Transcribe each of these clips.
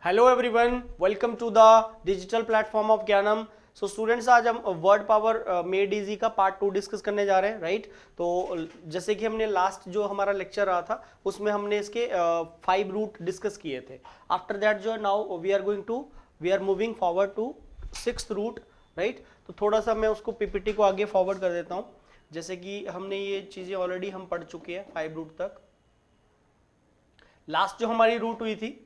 Hello everyone, welcome to the digital platform of Gyanam. So students, आज हम word power made easy का part 2 discuss करने जा रहे हैं, राइट। तो जैसे कि हमने लास्ट जो हमारा लेक्चर रहा था उसमें हमने इसके 5 रूट डिस्कस किए थे। आफ्टर दैट जो है now we are moving forward to 6th root, right. तो थोड़ा सा मैं उसको पीपीटी को आगे फॉरवर्ड कर देता हूँ। जैसे कि हमने ये चीज़ें ऑलरेडी हम पढ़ चुके हैं 5 रूट तक। लास्ट जो हमारी रूट हुई थी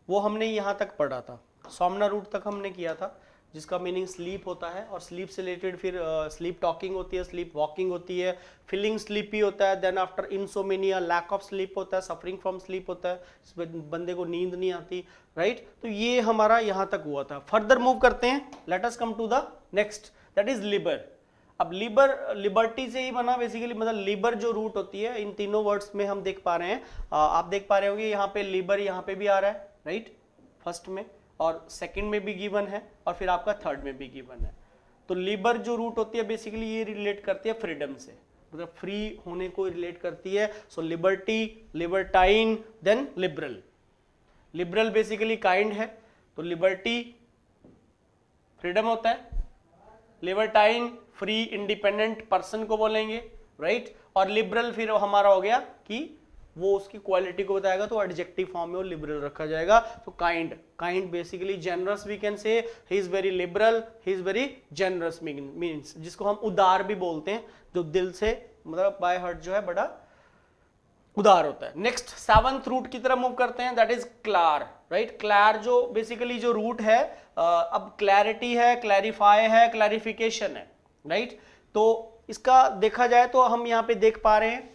वो हमने यहाँ तक पढ़ा था, सौमना रूट तक हमने किया था, जिसका मीनिंग स्लीप होता है। और स्लीप से रिलेटेड फिर स्लीप टॉकिंग होती है, स्लीप वॉकिंग होती है, फीलिंग स्लीपी होता है, then after insomnia lack of sleep होता है, सफरिंग फ्रॉम स्लीप होता है, इसमें बंदे को नींद नहीं आती, राइट। तो ये हमारा यहाँ तक हुआ था। फर्दर मूव करते हैं, let us come to the next, that is liber. अब लिबर्टी से ही बना बेसिकली, मतलब लिबर जो रूट होती है इन तीनों वर्ड्स में हम देख पा रहे हैं। आप देख पा रहे होंगे यहाँ पे लिबर यहाँ पे भी आ रहा है, राइट, फर्स्ट में, और सेकंड में भी गिवन है, और फिर आपका थर्ड में भी गिवन है। तो लिबर जो रूट होती है बेसिकली ये रिलेट करती है फ्रीडम से, मतलब फ्री होने को रिलेट करती है। So liberty, libertine, then liberal. Liberal basically kind है, तो लिबर्टी फ्रीडम होता है, लिबर्टाइन फ्री इंडिपेंडेंट पर्सन को बोलेंगे, राइट। और लिबरल फिर हमारा हो गया कि वो उसकी क्वालिटी को बताएगा, तो एडजेक्टिव फॉर्म में वो लिबरल रखा जाएगा। तो kind basically generous, we can say he is very liberal, he is very generous, means जिसको हम उदार भी बोलते हैं, जो दिल से मतलब बाय हार्ट जो है बड़ा उदार होता है। नेक्स्ट 7th रूट की तरफ मूव करते हैं, दैट इज क्लार, राइट। क्लैर जो बेसिकली जो रूट है, अब क्लैरिटी है, क्लैरिफाई है, क्लैरिफिकेशन है, राइट। तो इसका देखा जाए तो हम यहाँ पे देख पा रहे हैं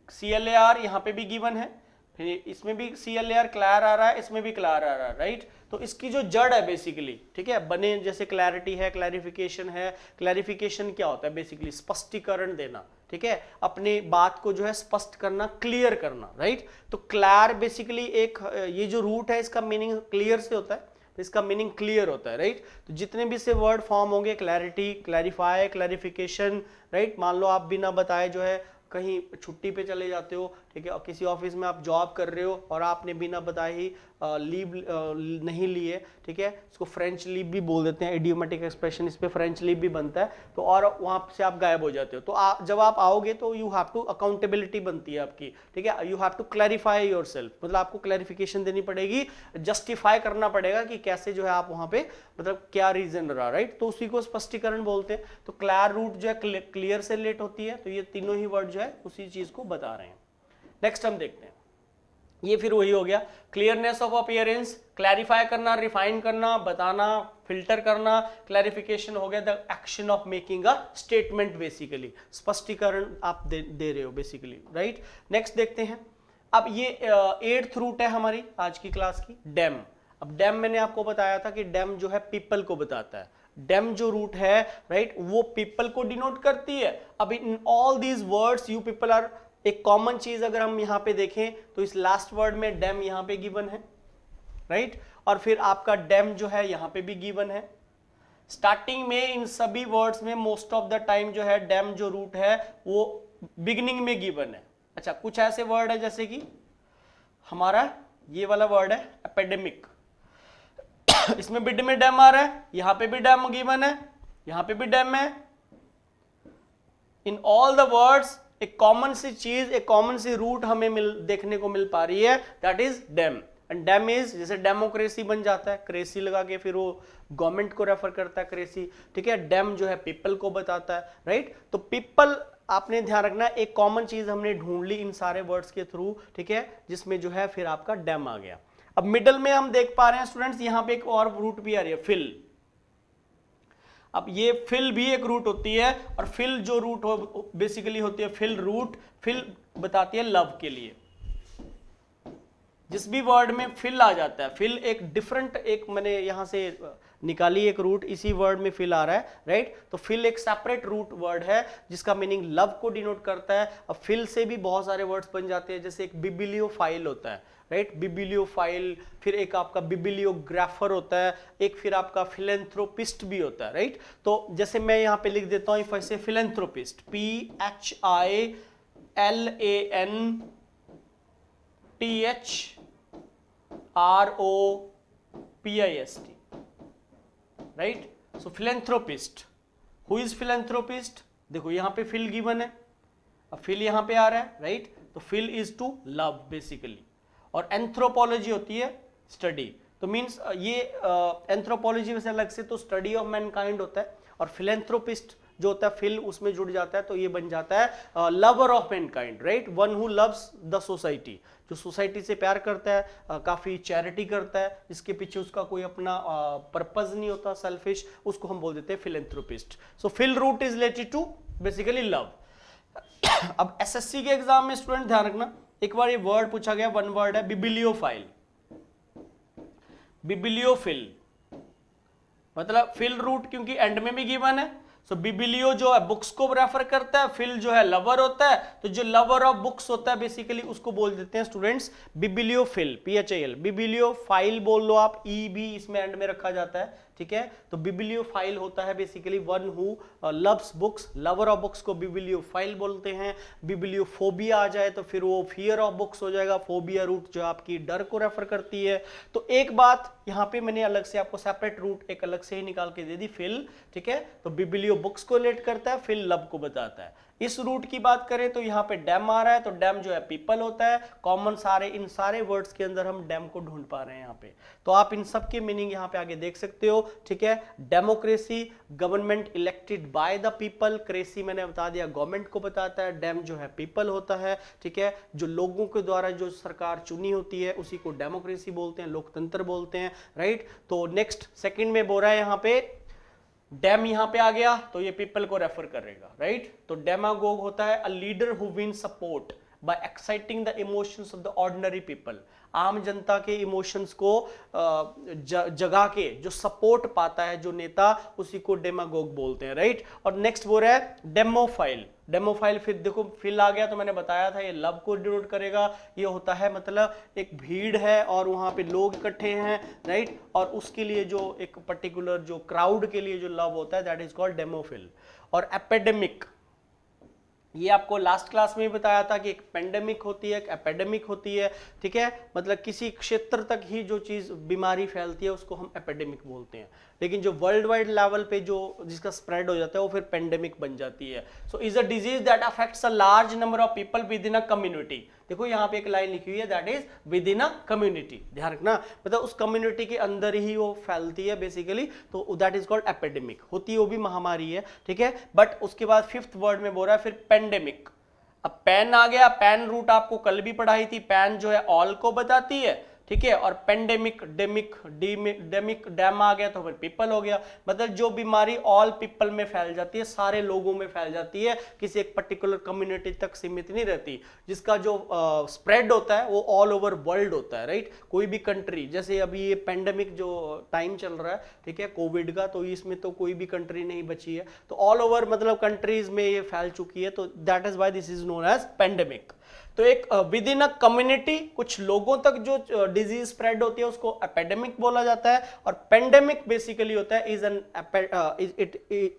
CLAR यहाँ पे भी गिवन है, फिर इसमें भी CLAR क्लैर आ रहा है, इसमें भी क्लैर आ रहा है, राइट। तो इसकी जो जड़ है बेसिकली, ठीक है, बने जैसे क्लैरिटी है, क्लैरिफिकेशन है। क्लैरिफिकेशन क्या होता है बेसिकली? स्पष्टीकरण देना, ठीक है, अपनी बात को जो है स्पष्ट करना, क्लियर करना, राइट। तो क्लैर बेसिकली एक ये जो रूट है इसका मीनिंग क्लियर से होता है, तो इसका मीनिंग क्लियर होता है, राइट। तो जितने भी से वर्ड फॉर्म होंगे, क्लैरिटी, क्लैरिफाई, क्लैरिफिकेशन, राइट। मान लो आप बिना बताए जो है कहीं छुट्टी पे चले जाते हो, ठीक है, और किसी ऑफिस में आप जॉब कर रहे हो और आपने बिना बताए ही लीव नहीं लिए, ठीक है, इसको फ्रेंच लीव भी बोल देते हैं, इडियोमेटिक एक्सप्रेशन, इस पे फ्रेंच लीव भी बनता है। तो और वहां से आप गायब हो जाते हो, तो जब आप आओगे तो यू हैव टू अकाउंटेबिलिटी बनती है आपकी, ठीक है, you have to clarify yourself, मतलब आपको क्लैरिफिकेशन देनी पड़ेगी, जस्टिफाई करना पड़ेगा कि कैसे जो है आप वहां पे, मतलब क्या रीजन रहा, राइट। तो उसी को स्पष्टीकरण बोलते हैं। तो क्लैर रूट जो है क्लियर से रिलेट होती है, तो ये तीनों ही वर्ड जो है उसी चीज को बता रहे हैं। नेक्स्ट हम देखते हैं, ये फिर वही हो गया, क्लियरनेस ऑफ अपीयरेंस, क्लैरिफाई करना, रिफाइन करना, बताना, फिल्टर करना। क्लैरिफिकेशन हो गया the action of making a statement, basically स्पष्टीकरण आप दे रहे हो बेसिकली, राइट। नेक्स्ट देखते हैं, अब ये 8th रूट है हमारी आज की क्लास की, डैम। अब डैम मैंने आपको बताया था कि डैम जो है पीपल को बताता है। डैम जो रूट है, राइट, वो पीपल को डिनोट करती है। अब in all these words you people are, एक कॉमन चीज अगर हम यहां पे देखें तो इस लास्ट वर्ड में डैम यहां पे गिवन है, राइट। और फिर आपका डैम जो है यहां पे भी गिवन है। स्टार्टिंग में इन सभी वर्ड्स में मोस्ट ऑफ द टाइम जो है डैम जो रूट है वो बिगिनिंग में गिवन है। अच्छा, कुछ ऐसे वर्ड है जैसे कि हमारा ये वाला वर्ड है एपेडेमिक, इसमें बिड में डैम आ रहा है, यहां पे भी डैम गिवन है, यहां पे भी डैम है। इन ऑल द वर्ड्स एक कॉमन सी चीज, एक कॉमन सी रूट हमें देखने को मिल पा रही है, that is damn. And dam is, जैसे डेमोक्रेसी बन जाता है, क्रेसी लगा के फिर वो गवर्नमेंट को रेफर करता है, क्रेसी, ठीक है। डैम जो है पीपल को बताता है, राइट। तो पीपल आपने ध्यान रखना, एक कॉमन चीज हमने ढूंढ ली इन सारे वर्ड्स के थ्रू, ठीक है, जिसमें जो है फिर आपका डैम आ गया। अब मिडल में हम देख पा रहे हैं स्टूडेंट्स, यहां पे एक और रूट भी आ रही है, फिल। अब ये फिल भी एक रूट होती है, और फिल जो रूट हो बेसिकली होती है फिल रूट। फिल बताती है लव के लिए। जिस भी वर्ड में फिल आ जाता है, फिल एक डिफरेंट, एक मैंने यहां से निकाली एक रूट, इसी वर्ड में फिल आ रहा है, राइट। तो फिल एक सेपरेट रूट वर्ड है जिसका मीनिंग लव को डिनोट करता है। अब फिल से भी बहुत सारे वर्ड्स बन जाते हैं, जैसे एक बिबिलियोफाइल होता है, राइट, बिबिलियोफाइल, फिर एक आपका बिबिलियोग्राफर होता है, एक फिर आपका फिलेंथ्रोपिस्ट भी होता है, राइट। तो जैसे मैं यहां पे लिख देता हूं, ऐसे philanthropist, PHILANTHROPIST, PIST, right. So philanthropist, who is philanthropist? देखो यहाँ पे फिल गिवन है, अब फिल यहाँ पे आ रहा है, राइट। तो phil is to love basically. और एंथ्रोपोलॉजी होती है स्टडी, तो मीन्स ये एंथ्रोपोलॉजी वैसे अलग से तो स्टडी ऑफ मैनकाइंड होता है, और फिलेंथ्रोपिस्ट जो होता है फिल उसमें जुड़ जाता है, तो ये बन जाता है lover of Mankind, right. One who loves the society, जो सोसाइटी से प्यार करता है, काफी चैरिटी करता है, जिसके पीछे उसका कोई अपना पर्पज नहीं होता, सेल्फिश, उसको हम बोल देते हैं philanthropist. So phil root is related to basically love. अब एसएससी के एग्जाम में स्टूडेंट ध्यान रखना, एक बार ये वर्ड पूछा गया, वन वर्ड है बिब्लियोफाइल, बिब्लियोफिल, मतलब फिल रूट क्योंकि एंड में भी गिवन है। सो बिब्लियो जो है बुक्स को रेफर करता है, फिल जो है लवर होता है, तो जो लवर ऑफ बुक्स होता है बेसिकली उसको बोल देते हैं स्टूडेंट्स बिब्लियोफिल, PHIL। बिब्लियोफाइल बोल लो आप, ई भी इसमें एंड में रखा जाता है, ठीक है। तो बिब्लियोफाइल होता है basically one who loves books, lover of books को बिब्लियोफाइल बोलते हैं। बिब्लियोफोबिया आ जाए तो फिर वो फियर ऑफ बुक्स हो जाएगा, फोबिया रूट जो आपकी डर को रेफर करती है। तो एक बात यहाँ पे मैंने अलग से आपको सेपरेट रूट एक अलग से ही निकाल के दे दी, फिल, ठीक है। तो बिब्लियो बुक्स को रिलेट करता है, फिल लव को बताता है। इस रूट की बात करें तो यहाँ पे डैम आ रहा है, तो डैम जो है पीपल होता है, कॉमन सारे इन सारे वर्ड्स के अंदर हम डैम को ढूंढ पा रहे हैं यहाँ पे। तो आप इन सब के मीनिंग यहाँ पे आगे देख सकते हो, ठीक है। Democracy, government elected by the people, cracy मैंने बता दिया गवर्नमेंट को बताता है, डैम जो है पीपल होता है, ठीक है। जो लोगों के द्वारा जो सरकार चुनी होती है उसी को डेमोक्रेसी बोलते हैं, लोकतंत्र बोलते हैं, राइट। तो नेक्स्ट सेकंड में बोल रहा है यहाँ पे डैम, यहां पे आ गया तो ये पीपल को रेफर करेगा, राइट। तो डेमागोग होता है a leader who win support bye exciting the emotions of the ordinary people, आम जनता के इमोशंस को जगा के जो सपोर्ट पाता है जो नेता, उसी को डेमागोग बोलते हैं, राइट। और नेक्स्ट बोल रहा है डेमोफाइल, डेमोफाइल फिर देखो फिल आ गया तो मैंने बताया था ये लव को डिनोट करेगा। ये होता है मतलब एक भीड़ है और वहां पे लोग इकट्ठे हैं, राइट, और उसके लिए जो एक पर्टिकुलर जो क्राउड के लिए जो लव होता है दैट इज कॉल्ड डेमोफिल। और एपिडेमिक, ये आपको लास्ट क्लास में ही बताया था कि एक पेंडेमिक होती है, एक एपिडेमिक होती है, ठीक है। मतलब किसी क्षेत्र तक ही जो चीज बीमारी फैलती है उसको हम एपिडेमिक बोलते हैं, लेकिन जो वर्ल्ड वाइड लेवल पे जो जिसका स्प्रेड हो जाता है वो फिर पेंडेमिक बन जाती है। So is a disease that affects a large number of people with in a community. देखो यहाँ पे एक लाइन लिखी हुई है that is with in a community, ध्यान रखना, मतलब उस कम्युनिटी के अंदर ही वो फैलती है बेसिकली, तो दैट इज कॉल्ड एपिडेमिक। होती है वो भी महामारी है, ठीक है। बट उसके बाद फिफ्थ वर्ड में बोल रहा है फिर पेंडेमिक। अब पैन आ गया, पैन रूट आपको कल भी पढ़ाई थी, पैन जो है ऑल को बताती है, ठीक है। और पेंडेमिक, डेमिक, डेमिक डैम आ गया तो फिर पीपल हो गया, मतलब जो बीमारी ऑल पीपल में फैल जाती है, सारे लोगों में फैल जाती है, किसी एक पर्टिकुलर कम्युनिटी तक सीमित नहीं रहती, जिसका जो स्प्रेड होता है वो ऑल ओवर वर्ल्ड होता है, राइट। कोई भी कंट्री, जैसे अभी ये पेंडेमिक जो टाइम चल रहा है, ठीक है, कोविड का, तो इसमें तो कोई भी कंट्री नहीं बची है, तो ऑल ओवर मतलब कंट्रीज में ये फैल चुकी है, तो that is why this is known as pandemic. तो एक विद इन अ कम्युनिटी कुछ लोगों तक जो डिजीज स्प्रेड होती है उसको एपिडेमिक बोला जाता है। और पेंडेमिक बेसिकली होता है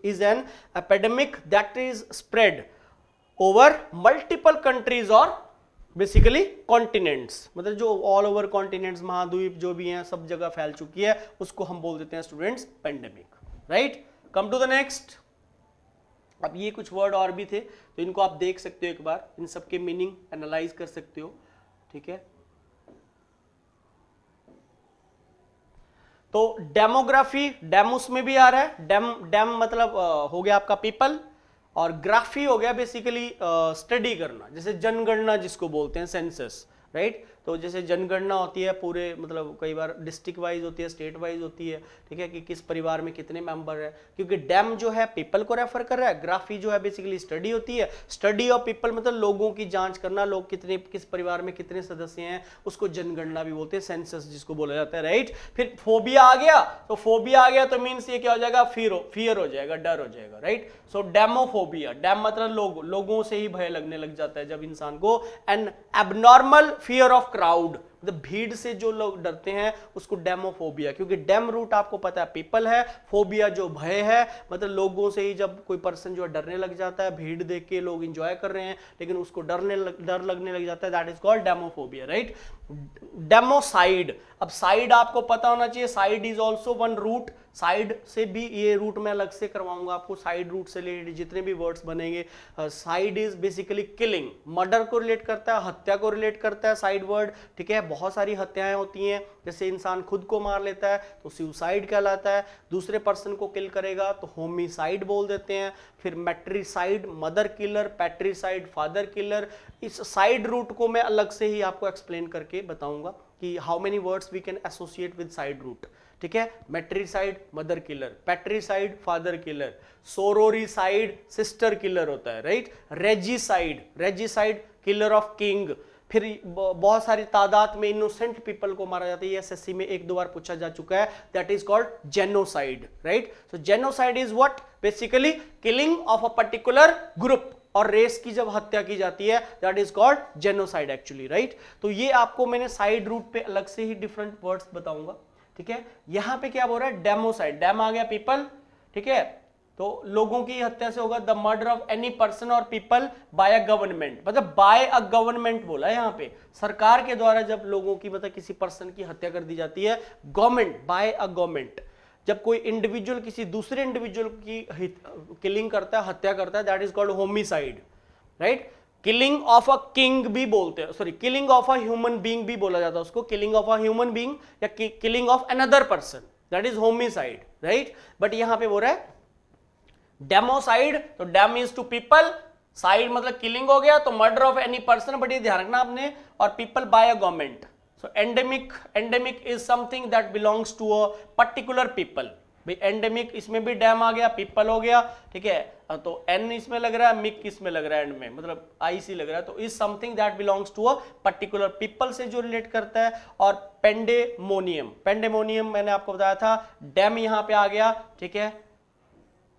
is an epidemic that is spread over multiple countries और बेसिकली कॉन्टिनेंट्स, मतलब जो ऑल ओवर कॉन्टिनेंट्स, महाद्वीप जो भी हैं सब जगह फैल चुकी है, उसको हम बोल देते हैं students pandemic, right. Come to the next. अब ये कुछ वर्ड और भी थे तो इनको आप देख सकते हो एक बार, इन सब के मीनिंग एनालाइज कर सकते हो, ठीक है। तो डेमोग्राफी, डेमोस में भी आ रहा है, डेम मतलब हो गया आपका पीपल, और ग्राफी हो गया बेसिकली स्टडी करना, जैसे जनगणना जिसको बोलते हैं, सेंसस, राइट। तो जैसे जनगणना होती है पूरे, मतलब कई बार डिस्ट्रिक्ट वाइज होती है, स्टेट वाइज होती है, ठीक है, कि किस परिवार में कितने मेंबर है, क्योंकि डैम जो है पीपल को रेफर कर रहा है, ग्राफी जो है बेसिकली स्टडी होती है, स्टडी ऑफ पीपल मतलब लोगों की जांच करना, लोग कितने, किस परिवार में कितने सदस्य हैं, उसको जनगणना भी बोलते हैं, सेंसस जिसको बोला जाता है, राइट। फिर फोबिया आ गया, तो फोबिया आ गया तो मीन्स ये क्या हो जाएगा, फियर हो जाएगा, डर हो जाएगा, राइट। सो डेमोफोबिया, डैम मतलब लोगों से ही भय लगने लग जाता है जब इंसान को। N abnormal fear of crowd, मतलब भीड़ से जो लोग डरते हैं उसको डेमोफोबिया, क्योंकि डेम रूट आपको पता है पीपल है, फोबिया जो भय है, मतलब लोगों से ही जब कोई पर्सन जो डरने लग जाता है, भीड़ देख के लोग एंजॉय कर रहे हैं लेकिन उसको डर लगने लग जाता है, that is called demophobia, right. Democide. अब साइड आपको पता होना चाहिए, cide is also one root, cide से भी ये रूट मैं अलग से करवाऊंगा आपको, साइड रूट से रिलेटेड जितने भी वर्ड्स बनेंगे। Side is basically killing, murder को रिलेट करता है, हत्या को रिलेट करता है साइड वर्ड, ठीक है। बहुत सारी हत्याएं होती हैं, जैसे इंसान खुद को मार लेता है तो सुसाइड कहलाता है, दूसरे पर्सन को किल करेगा तो होमिसाइड बोल देते हैं। फिर मैट्रिसाइड mother killer, patricide father killer. इस साइड रूट को मैं अलग से ही आपको एक्सप्लेन करके बताऊंगा कि how many words we can associate with cide root, ठीक है। Matricide mother killer, patricide father killer, sororicide sister killer होता है, right. Regicide, regicide killer of king. फिर बहुत सारी तादाद में इनोसेंट पीपल को मारा जाता है, ये एसएससी में एक दो बार पूछा जा चुका है, that is called genocide, right. So genocide is what, basically killing of a particular group और रेस की जब हत्या की जाती है, that is called genocide actually, right. तो ये आपको मैंने साइड रूट पे अलग से ही डिफरेंट वर्ड्स बताऊंगा, ठीक है। यहां पे क्या बोल रहा है, डेमोसाइड, डैम आ गया पीपल, ठीक है। तो लोगों की हत्या से होगा the murder of any person और पीपल बाय अ गवर्नमेंट, मतलब बाय अ गवर्नमेंट बोला है यहाँ पे, सरकार के द्वारा जब लोगों की मतलब किसी पर्सन की हत्या कर दी जाती है, गवर्नमेंट, बाय अ गवर्नमेंट। जब कोई इंडिविजुअल किसी दूसरे इंडिविजुअल की किलिंग करता है, हत्या करता है, that is called homicide, right. Killing of a king भी बोलते हैं, sorry killing of a human being भी बोला जाता है उसको, killing of a human being या killing of another person, that is homicide, right. But यहां पे बोल रहा है डेमोसाइड, तो dem is to people, cide मतलब किलिंग हो गया, तो murder of any person, but ये ध्यान रखना आपने, और people bye a government. So endemic, endemic is something that belongs to a particular people. भाई एंडेमिक, इसमें भी डैम आ गया, पीपल हो गया, ठीक है। तो एन इसमें लग रहा है, मिक इसमें लग रहा है, एंड में मतलब आई सी लग रहा है, तो is something that belongs to a particular people से जो रिलेट करता है। और पेंडेमोनियम, पेंडेमोनियम मैंने आपको बताया था, डैम यहां पे आ गया, ठीक है।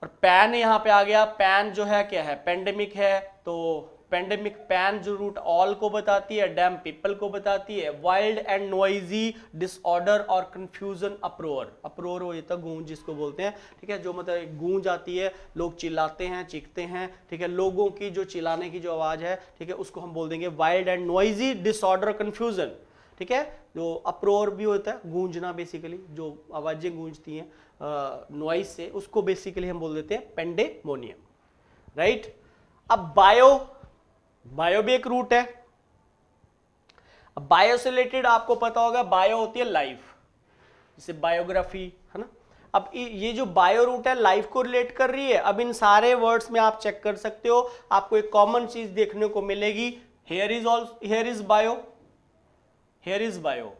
और पैन यहां पे आ गया, पैन जो है क्या है, पेंडेमिक है, तो पेंडेमिक पैन जो रूट ऑल को बताती है, डैम पीपल को बताती है। वाइल्ड एंड नॉइजी डिसऑर्डर और कंफ्यूजन, अप्रोर, अप्रोर हो ये तो गूंज जिसको बोलते हैं, ठीक है, जो मतलब गूंज आती है, लोग चिल्लाते हैं, चीखते हैं, ठीक है, लोगों की जो चिल्लाने की जो आवाज है, ठीक है, उसको हम बोल देंगे wild and noisy disorder confusion, ठीक है। जो अप्रोर भी होता है, गूंजना, बेसिकली जो आवाजें गूंजती हैं नॉइज से, उसको बेसिकली हम बोल देते हैं पेंडेमोनियम, राइट। अब बायो, बायो भी एक रूट है। अब बायो से रिलेटेड आपको पता होगा, बायो होती है लाइफ, जैसे बायोग्राफी है ना। अब ये जो बायो रूट है लाइफ को रिलेट कर रही है। अब इन सारे वर्ड्स में आप चेक कर सकते हो, आपको एक कॉमन चीज देखने को मिलेगी, here is all, here is bio, here is bio.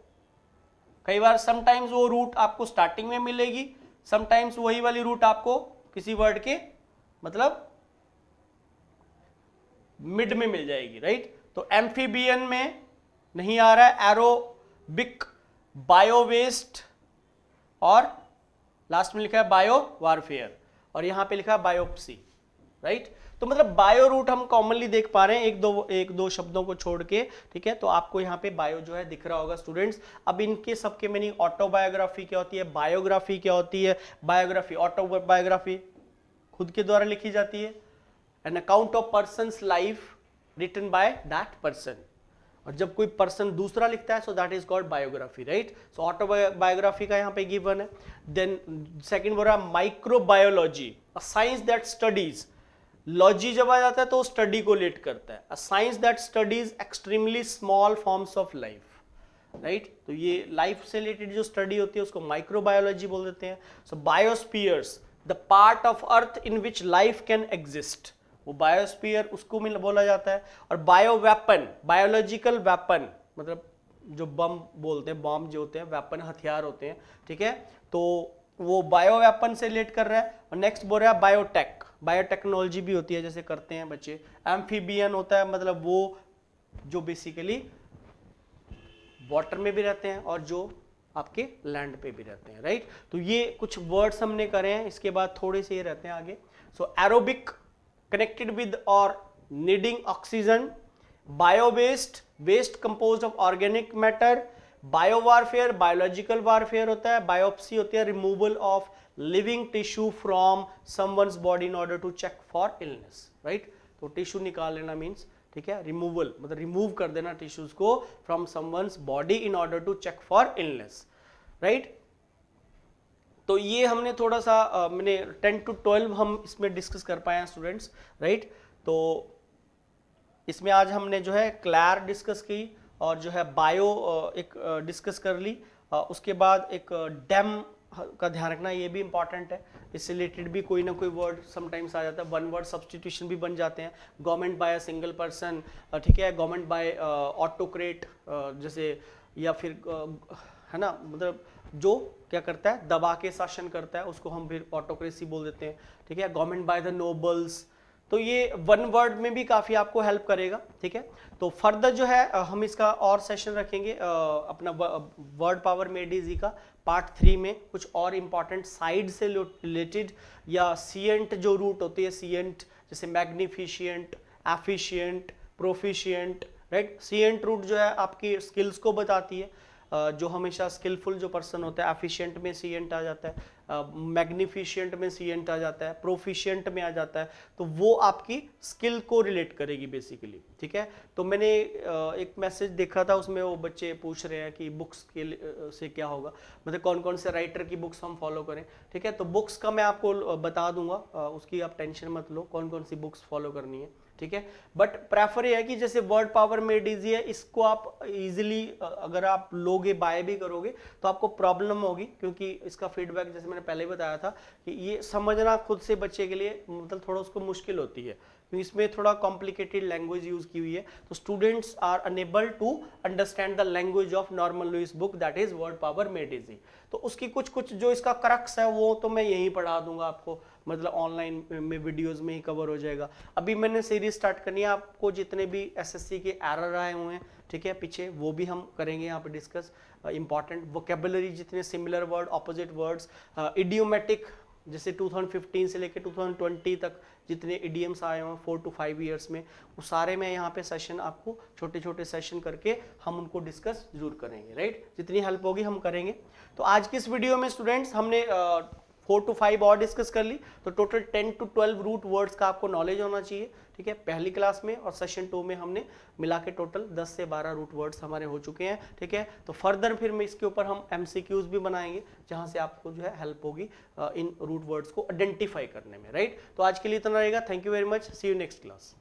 कई बार समटाइम्स वो रूट आपको स्टार्टिंग में मिलेगी, समटाइम्स वही वाली रूट आपको किसी वर्ड के मतलब मिड में मिल जाएगी, राइट। तो एम्फीबियन में नहीं आ रहा है, एरोबिक, बायो वेस्ट, और लास्ट में लिखा है बायो वारफेयर, और यहां पे लिखा है बायोप्सी, राइट। तो मतलब बायो रूट हम कॉमनली देख पा रहे हैं, एक दो शब्दों को छोड़ के, ठीक है। तो आपको यहाँ पे बायो जो है दिख रहा होगा स्टूडेंट्स। अब इनके सबके मीनिंग, ऑटोबायोग्राफी क्या होती है, बायोग्राफी क्या होती है। बायोग्राफी, ऑटोबायोग्राफी खुद के द्वारा लिखी जाती है, an account of person's life written by that person. और जब कोई पर्सन दूसरा लिखता है, so that is called biography, right. So autobiography का यहाँ पे गिवन है। देन सेकंड बोल रहा है microbiology, a science that studies, logy जब आ जाता है तो स्टडी को रिलेट करता है, a science that studies extremely small forms of life, right. तो ये लाइफ से रिलेटेड जो स्टडी होती है उसको माइक्रोबायोलॉजी बोल देते हैं। So biospheres, the part of earth in which life can exist, वो बायोस्फीयर उसको बोला जाता है। और बायो वेपन, बायोलॉजिकल वेपन, मतलब जो बम बोलते हैं, बॉम्ब जो होते हैं, वेपन हथियार होते हैं, ठीक है। तो वो बायो वेपन से रिलेट कर रहा है। और नेक्स्ट बोल रहा है बायोटेक, बायोटेक्नोलॉजी भी होती है, जैसे करते हैं बच्चे। एम्फीबियन होता है मतलब वो जो बेसिकली वाटर में भी रहते हैं और जो आपके लैंड पे भी रहते हैं, राइट। तो ये कुछ वर्ड्स हमने करे हैं, इसके बाद थोड़े से ये रहते हैं आगे। सो aerobic, connected with or needing oxygen, bio waste, waste composed of organic matter, bio warfare, biological warfare होता है, biopsy होती है removal of living tissue from someone's body in order to check for illness, right। तो tissue निकाल लेना means ठीक है, removal मतलब रिमूव कर देना टिश्यूज को from someone's body in order to check for illness, right. तो ये हमने थोड़ा सा मैंने 10 to 12 हम इसमें डिस्कस कर पाए हैं स्टूडेंट्स, राइट। तो इसमें आज हमने जो है क्लैर डिस्कस की और जो है बायो एक डिस्कस कर ली। उसके बाद एक डेम का ध्यान रखना, ये भी इंपॉर्टेंट है, इससे रिलेटेड भी कोई ना कोई वर्ड समटाइम्स आ जाता है, वन वर्ड सब्सटीट्यूशन भी बन जाते हैं। Government by a single person, ठीक है, गवर्नमेंट बाय ऑटोक्रेट जैसे, या फिर है ना, मतलब जो क्या करता है दबा के शासन करता है उसको हम फिर ऑटोक्रेसी बोल देते हैं, ठीक है। गवर्नमेंट बाय द नोबल्स, तो ये वन वर्ड में भी काफ़ी आपको हेल्प करेगा, ठीक है। तो फर्दर जो है हम इसका और सेशन रखेंगे अपना वर्ड पावर में एडीजी का पार्ट 3 में, कुछ और इंपॉर्टेंट साइड से रिलेटेड या सीएंट जो रूट होती है, सीएंट जैसे मैग्निफिशिएंट, एफिशिएंट, प्रोफिशिएंट, राइट। सीएंट रूट जो है आपकी स्किल्स को बताती है, जो हमेशा स्किलफुल जो पर्सन होता है, एफिशिएंट में सीएंट आ जाता है, मैग्निफिशिएंट में सीएंट आ जाता है, प्रोफिशिएंट में आ जाता है, तो वो आपकी स्किल को रिलेट करेगी बेसिकली, ठीक है। तो मैंने एक मैसेज देखा था, उसमें वो बच्चे पूछ रहे हैं कि बुक्स के से क्या होगा, मतलब कौन कौन से राइटर की बुक्स हम फॉलो करें, ठीक है। तो बुक्स का मैं आपको बता दूंगा, उसकी आप टेंशन मत लो, कौन कौन सी बुक्स फॉलो करनी है, ठीक है। बट प्रेफर ये है कि जैसे वर्ड पावर मेड इजी है, इसको आप इजीली अगर आप लोगे बाय भी करोगे तो आपको प्रॉब्लम होगी, क्योंकि इसका फीडबैक जैसे मैंने पहले बताया था कि ये समझना खुद से बच्चे के लिए मतलब थोड़ा उसको मुश्किल होती है, क्योंकि इसमें थोड़ा कॉम्प्लिकेटेड लैंग्वेज यूज की हुई है, तो students are unable to understand the language of Norman Lewis book, that is word power made easy. तो उसकी कुछ कुछ जो इसका क्रक्स है वो तो मैं यहीं पढ़ा दूंगा आपको, मतलब ऑनलाइन में वीडियोस में ही कवर हो जाएगा। अभी मैंने सीरीज स्टार्ट करनी है, आपको जितने भी एसएससी के एरर आए हुए हैं, ठीक है, पीछे वो भी हम करेंगे यहाँ पे डिस्कस। इंपॉर्टेंट वोकेबुलरी, जितने similar word, opposite words, idiomatic, जैसे 2015 से लेकर 2020 तक जितने इडियम्स आए हुए हैं 4 to 5 ईयर्स में, वो सारे मैं यहाँ पे सेशन आपको छोटे छोटे सेशन करके हम उनको डिस्कस जरूर करेंगे, राइट। जितनी हेल्प होगी हम करेंगे। तो आज की इस वीडियो में स्टूडेंट्स हमने 4 to 5 और डिस्कस कर ली, तो टोटल 10 to 12 रूट वर्ड्स का आपको नॉलेज होना चाहिए, ठीक है, पहली क्लास में। और सेशन 2 में हमने मिला के टोटल 10 से 12 रूट वर्ड्स हमारे हो चुके हैं, ठीक है। तो फर्दर फिर में इसके ऊपर हम एमसीक्यूज भी बनाएंगे, जहां से आपको जो है हेल्प होगी इन रूट वर्ड्स को आइडेंटिफाई करने में, राइट। तो आज के लिए इतना रहेगा, thank you very much, see you next class.